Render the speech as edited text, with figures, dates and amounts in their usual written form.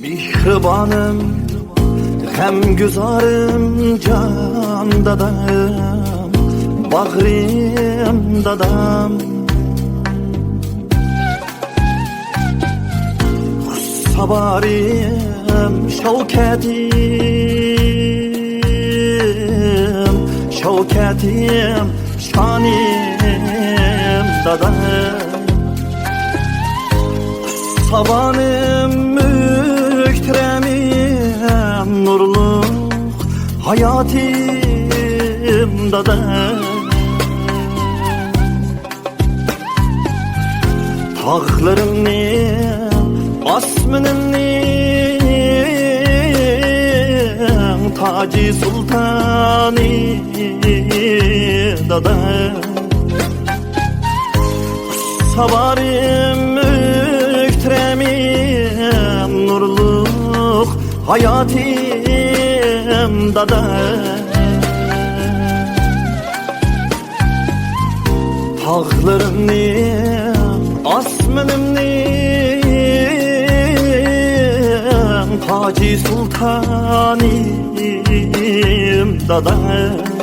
Mihribanım, g'amguzarım, can dadam, bag'rim dadam. Sabarim, şavkatim, şanim dadam. Sabanim, mühteremim, nurlu hayatım dadam. Tağlarımni, asmınımni, Taci Sultani dadam. Sabarim, mühteremim, nurluk hayatım dadam. Tağlarımni, asmınımni, Taci Sultanim dadam.